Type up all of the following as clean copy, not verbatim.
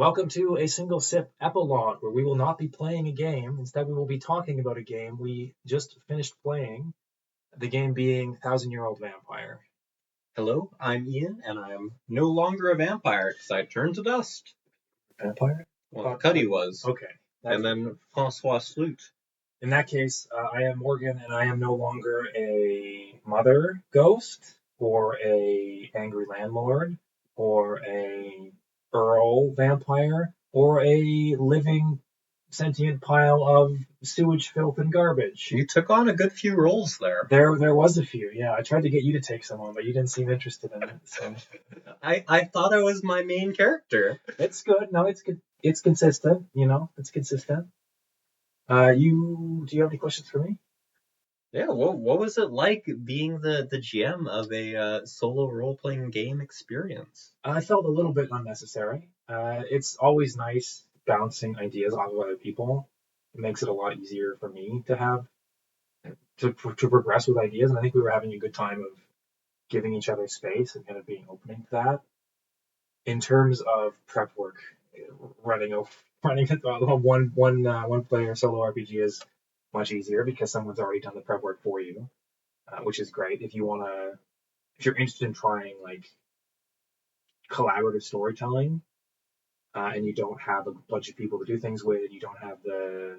Welcome to a single sip epilogue where we will not be playing a game. Instead, we will be talking about a game we just finished playing, the game being Thousand Year Old Vampire. Hello, I'm Ian, and I am no longer a vampire because I turned to dust. Vampire? Well, Cuddy was. Okay. And then Francois Sloot. In that case, I am Morgan, and I am no longer a mother ghost, or a angry landlord, or a earl vampire, or a living sentient pile of sewage, filth, and garbage. You took on a good few roles there. There was a few, yeah. I tried to get you to take someone, but you didn't seem interested in it. So I thought I was my main character. it's good. No, it's good. It's consistent. It's consistent. Do you have any questions for me? Yeah, what was it like being the GM of a solo role-playing game experience? I felt a little bit unnecessary. It's always nice bouncing ideas off of other people. It makes it a lot easier for me to progress with ideas, and I think we were having a good time of giving each other space and kind of being opening to that. In terms of prep work, running a one player solo RPG is much easier because someone's already done the prep work for you, which is great. If you're interested in trying like collaborative storytelling, and you don't have a bunch of people to do things with, and you don't have the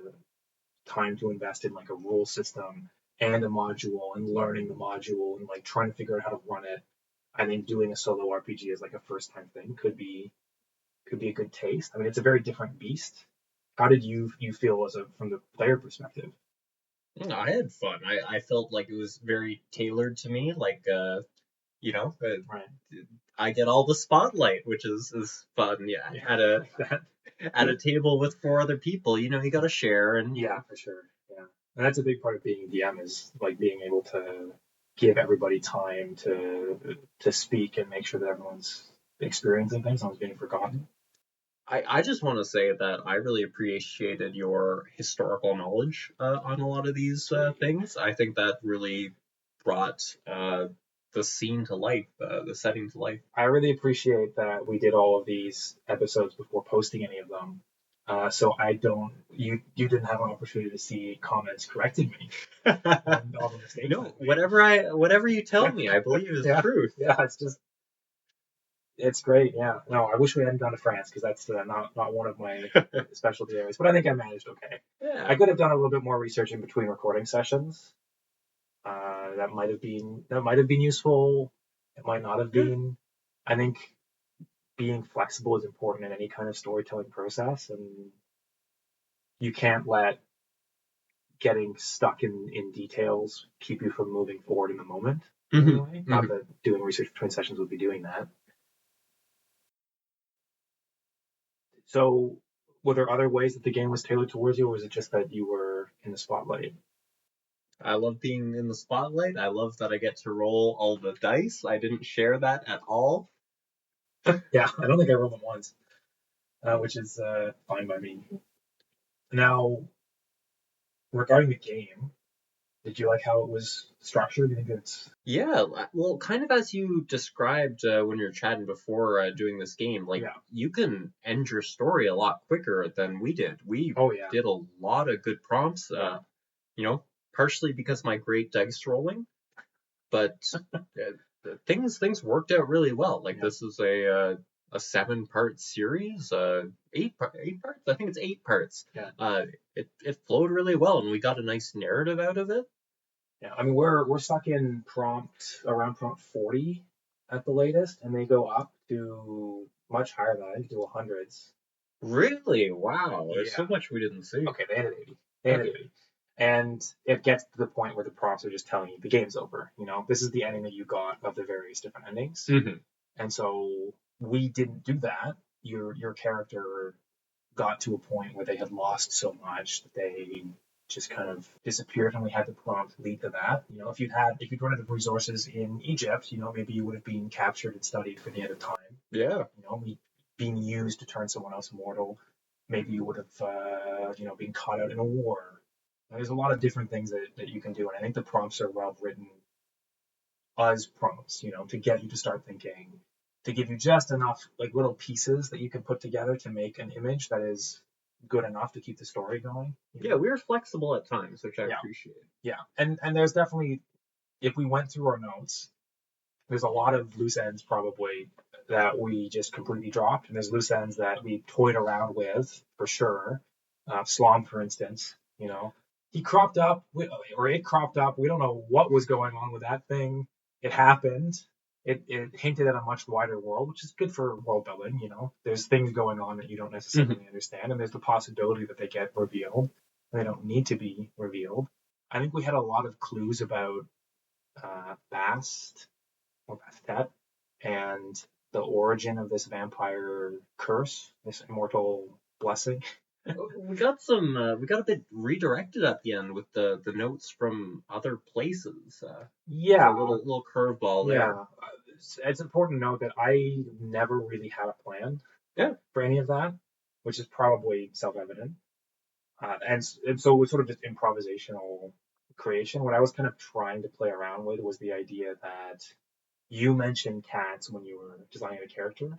time to invest in like a rule system and a module and learning the module and like trying to figure out how to run it, I think doing a solo RPG as like a first time thing could be a good taste. I mean, it's a very different beast. How did you feel from the player perspective? I had fun. I felt like it was very tailored to me. Like, Right. I get all the spotlight, which is fun. Yeah, at a table with 4 other people, you got to share. And yeah, for sure. Yeah, and that's a big part of being a DM is like being able to give everybody time to speak and make sure that everyone's experiencing things, no one's being forgotten. I just want to say that I really appreciated your historical knowledge on a lot of these things. I think that really brought the scene to life, the setting to life. I really appreciate that we did all of these episodes before posting any of them. So you didn't have an opportunity to see comments correcting me on all the mistakes. No, whatever you tell me, I believe is the truth. Yeah, it's great. Yeah, no, I wish we hadn't gone to France because that's not one of my specialty areas. But I think I managed okay. Yeah. I could have done a little bit more research in between recording sessions. That might have been useful. It might not have been. I think being flexible is important in any kind of storytelling process, and you can't let getting stuck in details keep you from moving forward in the moment. Mm-hmm. Anyway. Not that doing research between sessions would be doing that. So, were there other ways that the game was tailored towards you, or was it just that you were in the spotlight? I love being in the spotlight. I love that I get to roll all the dice. I didn't share that at all. Yeah, I don't think I rolled them once, which is fine by me. Now, regarding the game, did you like how it was structured? Do you think it's... Yeah, well, kind of as you described when you were chatting before doing this game, you can end your story a lot quicker than we did. We did a lot of good prompts, partially because of my great dice rolling, but things worked out really well. This is a 7-part series, 8 parts. I think it's 8 parts. Yeah. It flowed really well, and we got a nice narrative out of it. Yeah, I mean we're stuck in around prompt 40 at the latest, and they go up to much higher than that, to 100s. Really? Wow. There's so much we didn't see. Okay, they had 80. And it gets to the point where the prompts are just telling you the game's over. This is the ending that you got of the various different endings. Mm-hmm. And so we didn't do that. Your character got to a point where they had lost so much that they just kind of disappeared, and we had the prompt lead to that. If you'd run out of resources in Egypt, maybe you would have been captured and studied for the end of time. Yeah. Being used to turn someone else immortal. Maybe you would have, been caught out in a war. There's a lot of different things that you can do, and I think the prompts are well written as prompts, to get you to start thinking, to give you just enough like little pieces that you can put together to make an image that is good enough to keep the story going. Yeah, we were flexible at times, which I appreciate. Yeah, and there's definitely, if we went through our notes, there's a lot of loose ends probably that we just completely dropped, and there's loose ends that we toyed around with for sure. Slom, for instance, he cropped up, or it cropped up. We don't know what was going on with that thing. It happened. It hinted at a much wider world, which is good for world building. There's things going on that you don't necessarily understand, and there's the possibility that they get revealed. They don't need to be revealed. I think we had a lot of clues about Bast or Bastet and the origin of this vampire curse, this immortal blessing. We got a bit redirected at the end with the notes from other places. A little curveball there. Yeah, it's important to note that I never really had a plan for any of that, which is probably self-evident. And so it was sort of just improvisational creation. What I was kind of trying to play around with was the idea that you mentioned cats when you were designing a character,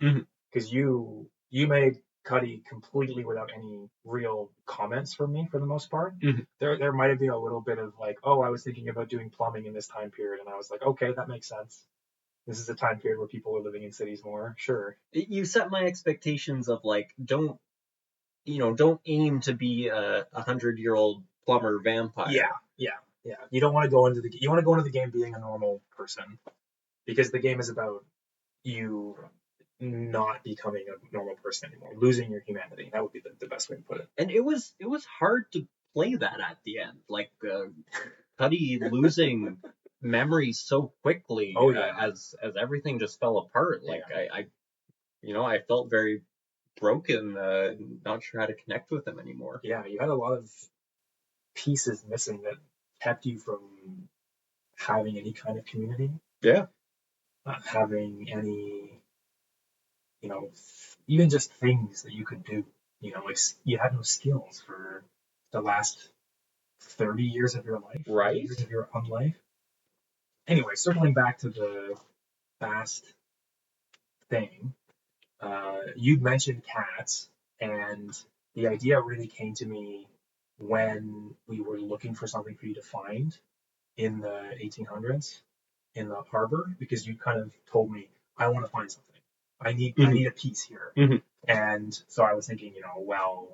because you made Cuddy completely without any real comments from me for the most part. There might have been a little bit of like, oh, I was thinking about doing plumbing in this time period, and I was like, okay, that makes sense. This is a time period where people are living in cities more. Sure. You set my expectations of like, don't aim to be a 100-year-old plumber vampire. Yeah. You don't want to go into the game being a normal person, because the game is about you not becoming a normal person anymore, losing your humanity. That would be the best way to put it. And it was hard to play that at the end, like Cuddy losing memories so quickly. As everything just fell apart. Like I felt very broken, not sure how to connect with him anymore. Yeah, you had a lot of pieces missing that kept you from having any kind of community. Yeah. Not having any, even just things that you could do. Like you had no skills for the last 30 years of your life. Right. Years of your own life. Anyway, circling back to the Bast thing, you'd mentioned cats, and the idea really came to me when we were looking for something for you to find in the 1800s in the harbor, because you kind of told me, I want to find something. I need a piece here. And so I was thinking, well,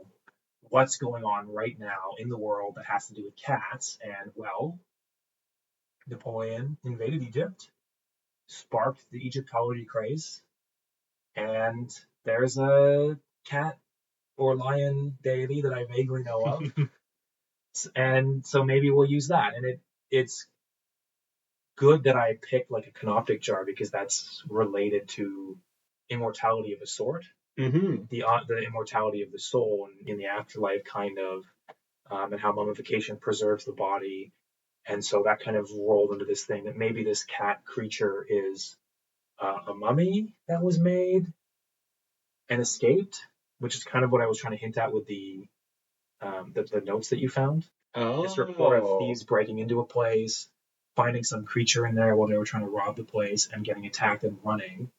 what's going on right now in the world that has to do with cats? And well, Napoleon invaded Egypt, sparked the Egyptology craze, and there's a cat or lion deity that I vaguely know of. And so maybe we'll use that. And it's good that I picked like a canoptic jar, because that's related to immortality of a sort. The immortality of the soul in the afterlife, kind of, and how mummification preserves the body. And so that kind of rolled into this thing that maybe this cat creature is a mummy that was made and escaped, which is kind of what I was trying to hint at with the notes that you found. This report of thieves breaking into a place, finding some creature in there while they were trying to rob the place, and getting attacked and running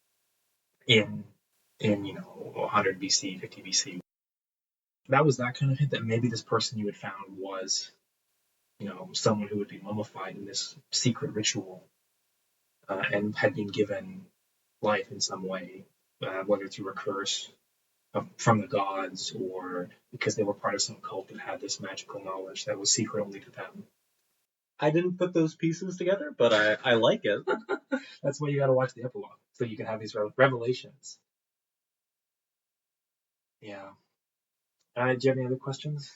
in 100 BC, 50 BC. That was that kind of hint that maybe this person you had found was, someone who would be mummified in this secret ritual, and had been given life in some way, whether through a curse from the gods, or because they were part of some cult that had this magical knowledge that was secret only to them. I didn't put those pieces together, but I like it. That's why you got to watch the epilogue, so you can have these revelations. Yeah. Do you have any other questions,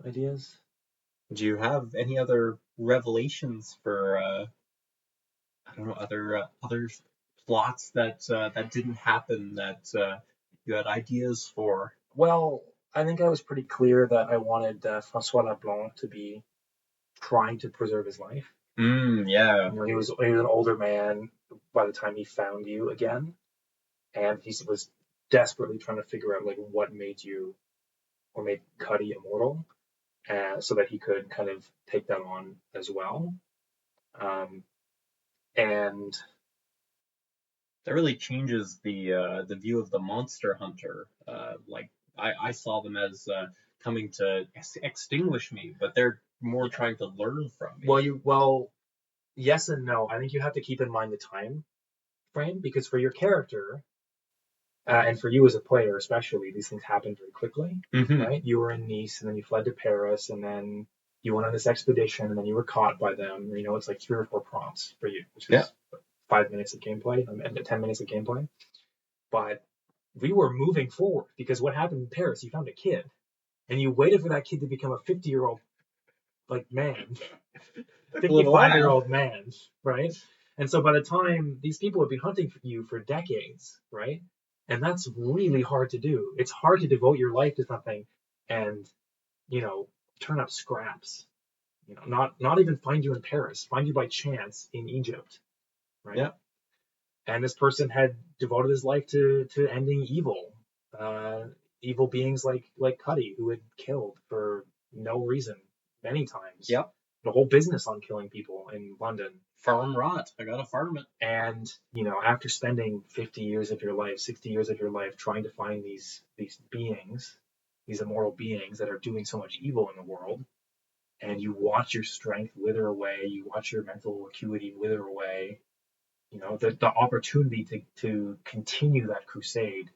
ideas? Do you have any other revelations for other plots that didn't happen that you had ideas for? Well, I think I was pretty clear that I wanted Francois Leblanc to be trying to preserve his life. Yeah. He was an older man by the time he found you again, and he was desperately trying to figure out like what made you or made Cuddy immortal, so that he could kind of take that on as well. And That really changes the view of the monster hunter. Like I saw them as coming to extinguish me, but they're more trying to learn from me. Well, yes and no. I think you have to keep in mind the time frame, because for your character, and for you as a player especially, these things happen very quickly, right? You were in Nice, and then you fled to Paris, and then you went on this expedition, and then you were caught by them. You know, it's like 3 or 4 prompts for you, which is 5 minutes of gameplay, and 10 minutes of gameplay. But we were moving forward, because what happened in Paris, you found a kid, and you waited for that kid to become a 50-year-old like man, 55-year-old man, right? And so by the time these people have been hunting for you for decades, right? And that's really hard to do. It's hard to devote your life to something and, you know, turn up scraps. You know, not even find you in Paris, find you by chance in Egypt, right? Yeah. And this person had devoted his life to ending evil, evil beings like Cuddy, who had killed for no reason many times. Yep. The whole business on killing people in London. Farm rot. I gotta farm it. And, you know, after spending 50 years of your life, 60 years of your life trying to find these beings, these immoral beings that are doing so much evil in the world, and you watch your strength wither away, you watch your mental acuity wither away, you know, the opportunity to continue that crusade,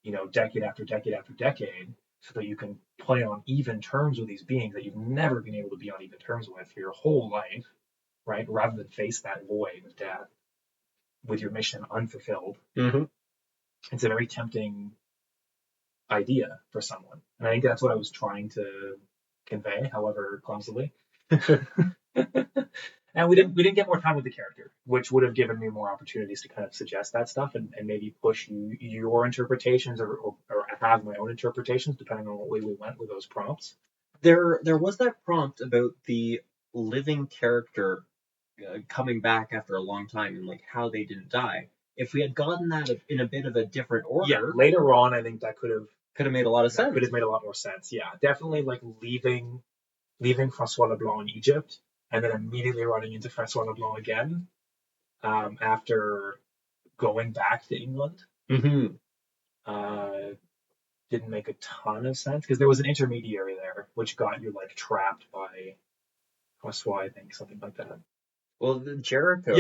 you know, decade after decade after decade, so that you can play on even terms with these beings that you've never been able to be on even terms with for your whole life, right? Rather than face that void of death with your mission unfulfilled. It's a very tempting idea for someone. And I think that's what I was trying to convey, however clumsily. And we didn't get more time with the character, which would have given me more opportunities to kind of suggest that stuff and maybe push your interpretations or have my own interpretations depending on what way we went with those prompts. There was that prompt about the living character coming back after a long time and like how they didn't die. If we had gotten that in a bit of a different order, later on, I think that could have made a lot of sense. Could have made a lot more sense. Yeah, definitely like leaving Francois Leblanc in Egypt and then immediately running into Francois Leblanc again after going back to England. Didn't make a ton of sense because there was an intermediary there which got you like trapped by Francois, I think, something like that. Well, the Jericho,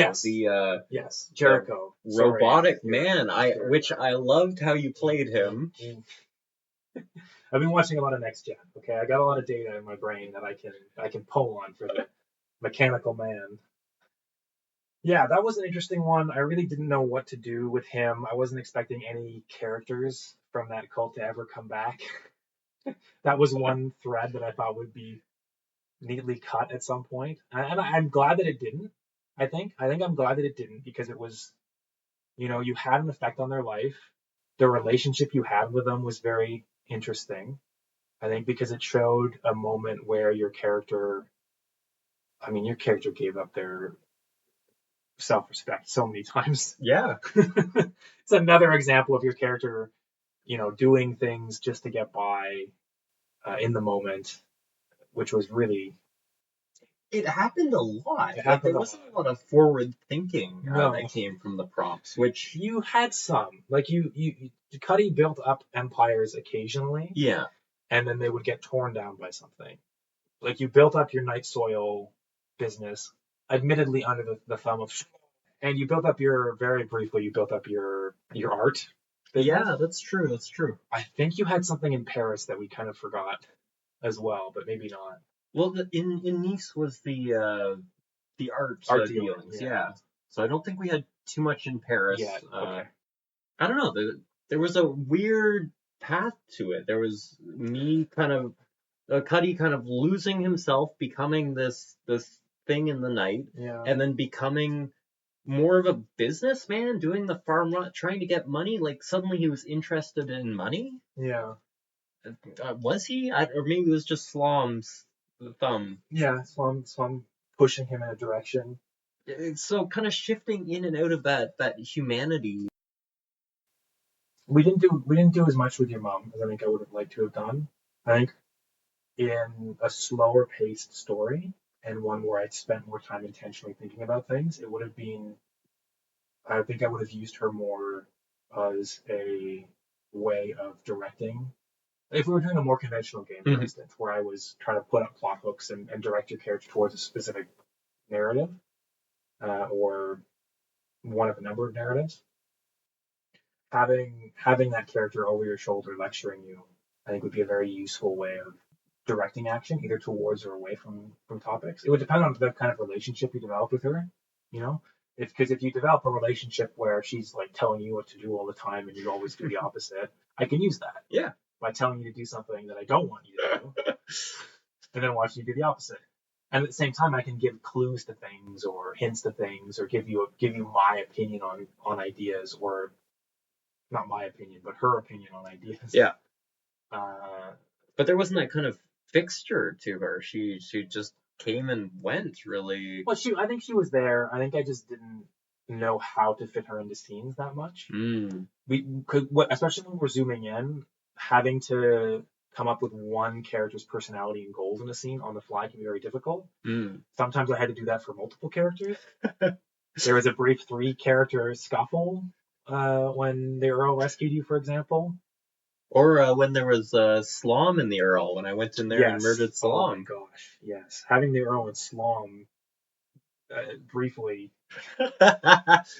Jericho, robotic man. Which I loved how you played him. I've been watching a lot of Next Gen. Okay, I got a lot of data in my brain that I can pull on for the mechanical man. Yeah, that was an interesting one. I really didn't know what to do with him. I wasn't expecting any characters from that cult to ever come back. That was one thread that I thought would be neatly cut at some point. And I'm glad that it didn't. I think I'm glad that it didn't because it was, you know, you had an effect on their life. The relationship you had with them was very interesting. I think because it showed a moment where your character gave up their self-respect so many times. Yeah. It's another example of your character, you know, doing things just to get by in the moment, which was really... It happened a lot. There wasn't a lot of forward thinking that came from the prompts, which... You had some. Like, Cuddy built up empires occasionally. Yeah. And then they would get torn down by something. Like, you built up your night soil business, admittedly under the thumb of... And you built up very briefly, you built up your art business. Yeah, that's true. I think you had something in Paris that we kind of forgot as well, but maybe not. Well, in Nice was the art dealings, yeah. So I don't think we had too much in Paris. Yeah, okay. I don't know. There was a weird path to it. There was me kind of Cuddy kind of losing himself, becoming this thing in the night, and then becoming more of a businessman, doing the farm run, trying to get money. Like suddenly he was interested in money. Yeah. Was he? Or maybe it was just Slom's thumb. Yeah, Slom pushing him in a direction. So kind of shifting in and out of that humanity. We didn't do as much with your mom as I think I would have liked to have done. I think in a slower paced story and one where I'd spent more time intentionally thinking about things, it would have been I think I would have used her more as a way of directing. If we were doing a more conventional game, for instance, where I was trying to put up plot hooks and direct your character towards a specific narrative, or one of a number of narratives, having that character over your shoulder lecturing you, I think would be a very useful way of directing action, either towards or away from topics. It would depend on the kind of relationship you develop with her, you know? Because if you develop a relationship where she's like telling you what to do all the time and you always do the opposite, I can use that. Yeah. By telling you to do something that I don't want you to do, and then watching you do the opposite. And at the same time, I can give clues to things or hints to things, or give you my opinion on ideas, or not my opinion, but her opinion on ideas. Yeah. But there wasn't that kind of fixture to her. She just came and went, really. Well, I think she was there. I think I just didn't know how to fit her into scenes that much. We could, especially when we're zooming in, having to come up with one character's personality and goals in a scene on the fly can be very difficult. Sometimes I had to do that for multiple characters. There was a brief 3-character scuffle when the Earl rescued you, for example. Or when there was Slom in the Earl, when I went in there and murdered Slom. Oh my gosh, yes. Having the Earl and Slom briefly.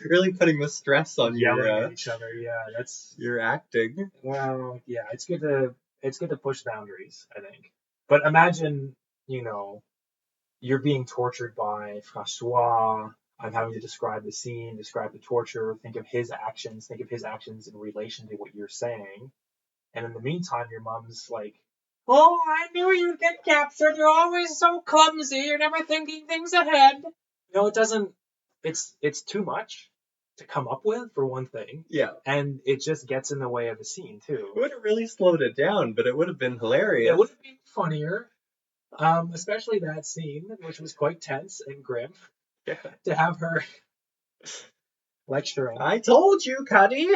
Really putting the stress on yelling at each other. Yeah, that's your acting. Well, yeah, it's good to push boundaries, I think. But imagine, you're being tortured by Francois. I'm having to describe the scene, describe the torture, think of his actions in relation to what you're saying. And in the meantime, your mom's like, "Oh, I knew you'd get captured. You're always so clumsy. You're never thinking things ahead." It doesn't. It's too much to come up with, for one thing. Yeah. And it just gets in the way of the scene, too. It would have really slowed it down, but it would have been hilarious. It would have been funnier. Especially that scene, which was quite tense and grim. Yeah. To have her lecturing. I told you, Cuddy!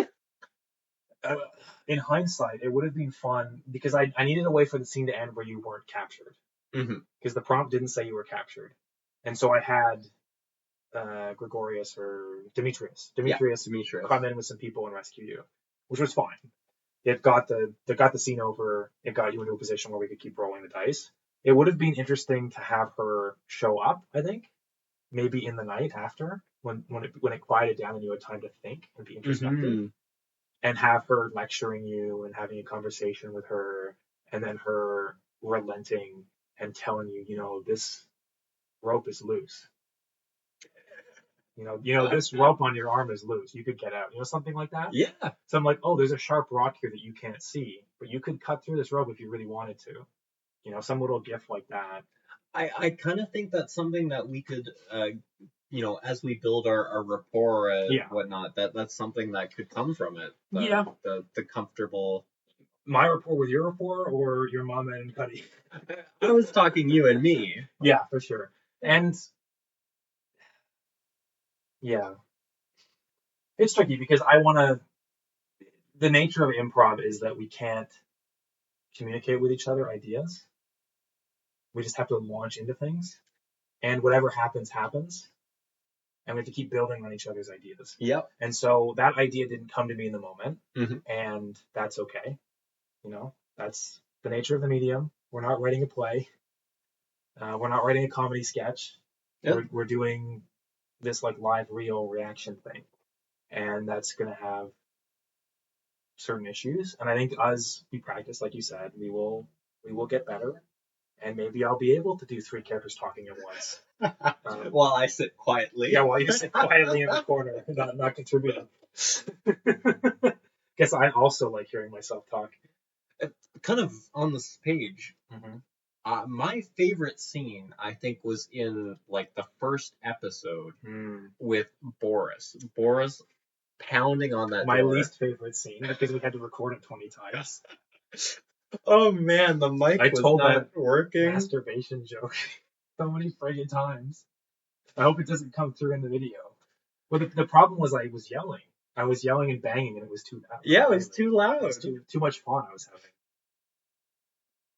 In hindsight, it would have been fun, because I needed a way for the scene to end where you weren't captured. Because the prompt didn't say you were captured. And so I had Gregorius or Demetrius come in with some people and rescue you, which was fine. It got the scene over. It got you into a position where we could keep rolling the dice. It would have been interesting to have her show up, I think, maybe in the night after, when it quieted down and you had time to think and be introspective, and have her lecturing you and having a conversation with her, and then her relenting and telling you, this rope is loose. This rope on your arm is loose. You could get out. Something like that? Yeah. So I'm like, oh, there's a sharp rock here that you can't see, but you could cut through this rope if you really wanted to. Some little gift like that. I kind of think that's something that we could, as we build our rapport and whatnot, that's something that could come from it. The comfortable... My rapport with your rapport, or your mama and Cuddy? I was talking you and me. Yeah, for sure. And... yeah. It's tricky because the nature of improv is that we can't communicate with each other ideas. We just have to launch into things. And whatever happens, happens. And we have to keep building on each other's ideas. Yep. And so that idea didn't come to me in the moment. And that's okay. That's the nature of the medium. We're not writing a play. We're not writing a comedy sketch. Yep. We're doing this live real reaction thing, and that's going to have certain issues. And I think as we practice, like you said, we will get better, and maybe I'll be able to do 3 characters talking at once while I sit quietly. Yeah, while you sit quietly in the corner, not contributing. Guess I also like hearing myself talk. Kind of on this page. My favorite scene, I think, was in the first episode with Boris. Boris pounding on that door. My least favorite scene, because we had to record it 20 times. Oh man, the mic was not working. Masturbation joke so many friggin' times. I hope it doesn't come through in the video. Well, the problem was I was yelling. I was yelling and banging, and it was too loud. Yeah, it was too loud. It was too much fun I was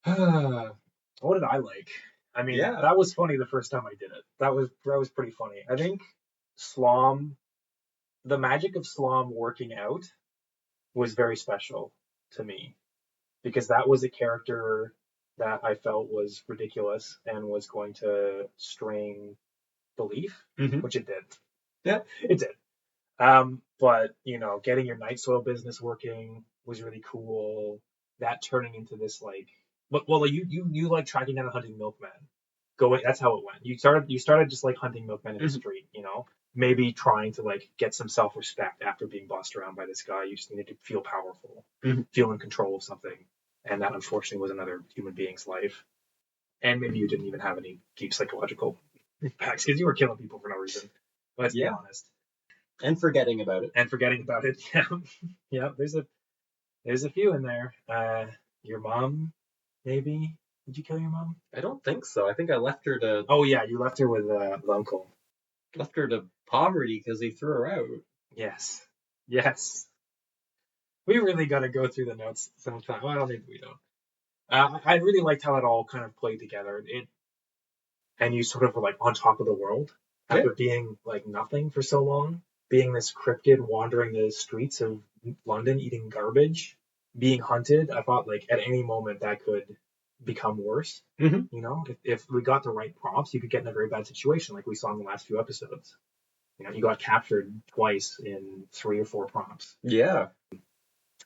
having. What did I like? I mean, that was funny the first time I did it. That was pretty funny. I think Slom, the magic of Slom working out was very special to me because that was a character that I felt was ridiculous and was going to strain belief, which it did. Yeah, it did. But getting your night soil business working was really cool. That turning into this you like tracking down and hunting milkmen. That's how it went. You started just like hunting milkmen in the street, maybe trying to like get some self-respect after being bossed around by this guy. You just needed to feel powerful, feel in control of something. And that unfortunately was another human being's life. And maybe you didn't even have any deep psychological impacts because you were killing people for no reason. Let's be honest. And forgetting about it. Yeah. Yeah, there's a few in there. Your mom, maybe? Did you kill your mom? I don't think so. I think I left her to... Oh, yeah, you left her with uncle. Left her to poverty because he threw her out. Yes. We really got to go through the notes sometime. Well, maybe we don't. I really liked how it all kind of played together. And you sort of were like on top of the world after being like nothing for so long. Being this cryptid wandering the streets of London, eating garbage, being hunted. I thought like at any moment that could become worse. If we got the right prompts, you could get in a very bad situation like we saw in the last few episodes. You got captured twice in 3 or 4 prompts. Yeah.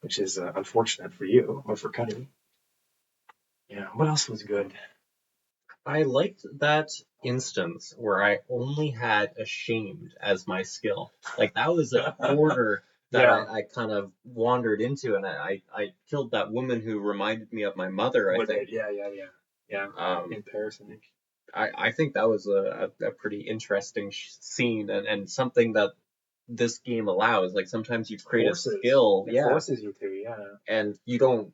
Which is unfortunate for you or for Cuddy. Yeah. What else was good? I liked that instance where I only had ashamed as my skill. Like that was an order that I kind of wandered into, and I killed that woman who reminded me of my mother. I think. Yeah. In Paris, I think. I think that was a pretty interesting scene and something that this game allows. Like sometimes you create a skill, it forces you to, and you don't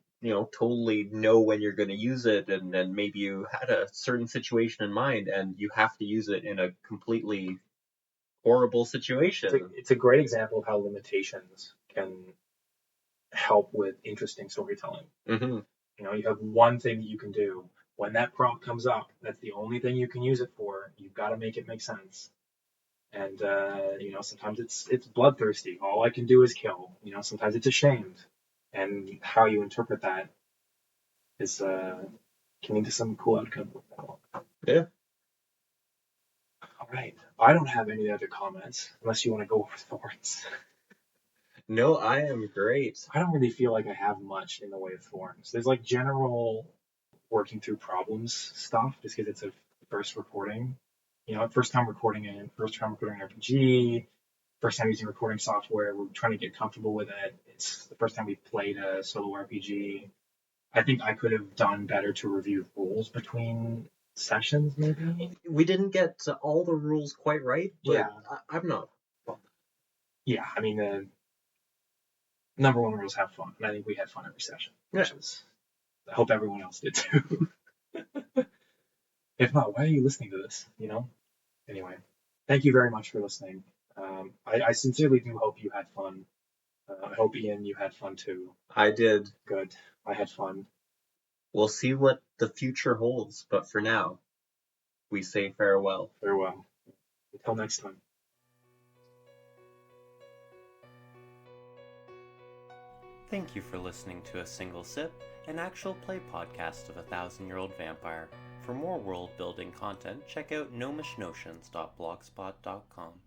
totally know when you're going to use it, and then maybe you had a certain situation in mind and you have to use it in a completely horrible situation. It's a great example of how limitations can help with interesting storytelling. You have one thing that you can do. When that prompt comes up, that's the only thing you can use it for. You've got to make it make sense. And sometimes it's bloodthirsty. All I can do is kill. Sometimes it's ashamed. And how you interpret that is can lead to some cool outcome. Yeah. All right. I don't have any other comments unless you want to go over thorns. No, I am great. I don't really feel like I have much in the way of thorns. There's like general working through problems stuff just because it's a first recording. First time recording an RPG, first time using recording software. We're trying to get comfortable with it. It's the first time we played a solo RPG. I think I could have done better to review rules between sessions, maybe. We didn't get all the rules quite right, but I'm not. Yeah, I mean, the number one rules have fun, and I think we had fun every session. I hope everyone else did too. If not, why are you listening to this? Anyway, thank you very much for listening. I sincerely do hope you had fun. I hope, Ian, you had fun too. I did. Good. I had fun. We'll see what the future holds, but for now, we say farewell. Farewell. Until next time. Thank you for listening to A Single Sip, an actual play podcast of a 1,000-year-old vampire. For more world-building content, check out gnomishnotions.blogspot.com.